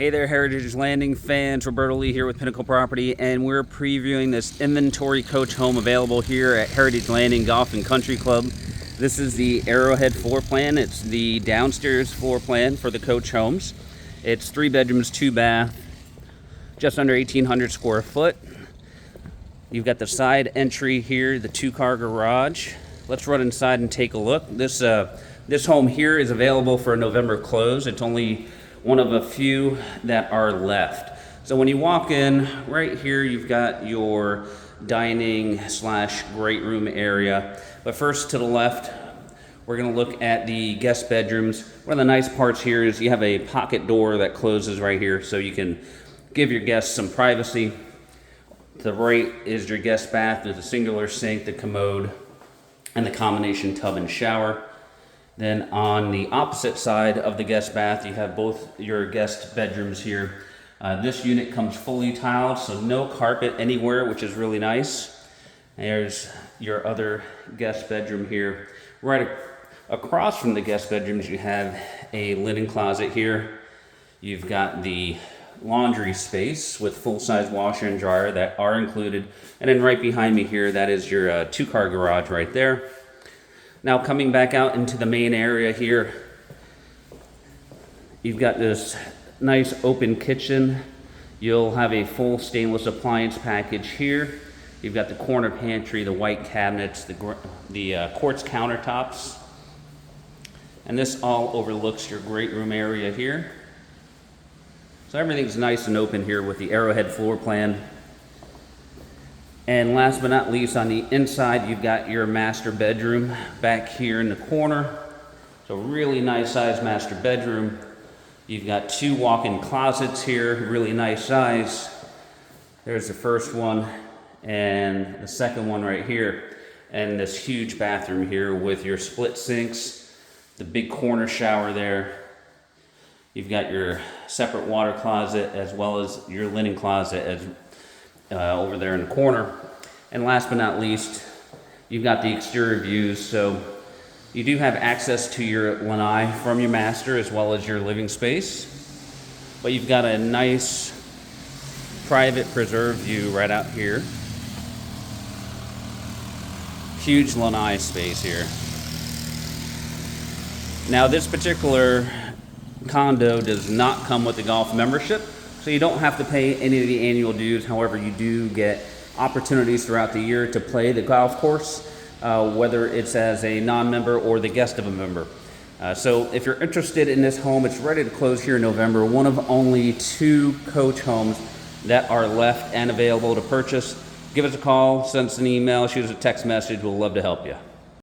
Hey there, Heritage Landing fans. Roberto Lee here with Pinnacle Property, and we're previewing this inventory coach home available here at Heritage Landing Golf and Country Club. This is the Arrowhead floor plan. It's the downstairs floor plan for the coach homes. It's 3 bedrooms, 2 bath, just under 1,800 square foot. You've got the side entry here, the 2-car garage. Let's run inside and take a look. This home here is available for a November close. It's only one of a few that are left. So when you walk in, right here you've got your dining slash great room area. But first, to the left, we're going to look at the guest bedrooms. One of the nice parts here is you have a pocket door that closes right here, so you can give your guests some privacy. To the right is your guest bath. There's a singular sink, the commode, and the combination tub and shower. Then on the opposite side of the guest bath, you have both your guest bedrooms here. This unit comes fully tiled, so no carpet anywhere, which is really nice. There's your other guest bedroom here. Right across from the guest bedrooms, you have a linen closet here. You've got the laundry space with full-size washer and dryer that are included. And then right behind me here, that is your 2-car garage right there. Now coming back out into the main area here, you've got this nice open kitchen. You'll have a full stainless appliance package here. You've got the corner pantry, the white cabinets, the quartz countertops. And this all overlooks your great room area here. So everything's nice and open here with the Arrowhead floor plan. And last but not least, on the inside, you've got your master bedroom back here in the corner. So really nice size master bedroom. You've got 2 walk-in closets here, really nice size. There's the first one and the second one right here. And this huge bathroom here with your split sinks, the big corner shower there. You've got your separate water closet as well as your linen closet as over there in the corner. And last but not least, you've got the exterior views. So you do have access to your lanai from your master as well as your living space. But you've got a nice private preserved view right out here. Huge lanai space here. Now this particular condo does not come with a golf membership, so you don't have to pay any of the annual dues. However, you do get opportunities throughout the year to play the golf course, whether it's as a non-member or the guest of a member. So if you're interested in this home, it's ready to close here in November. One of only 2 coach homes that are left and available to purchase. Give us a call, send us an email, shoot us a text message. We'll love to help you.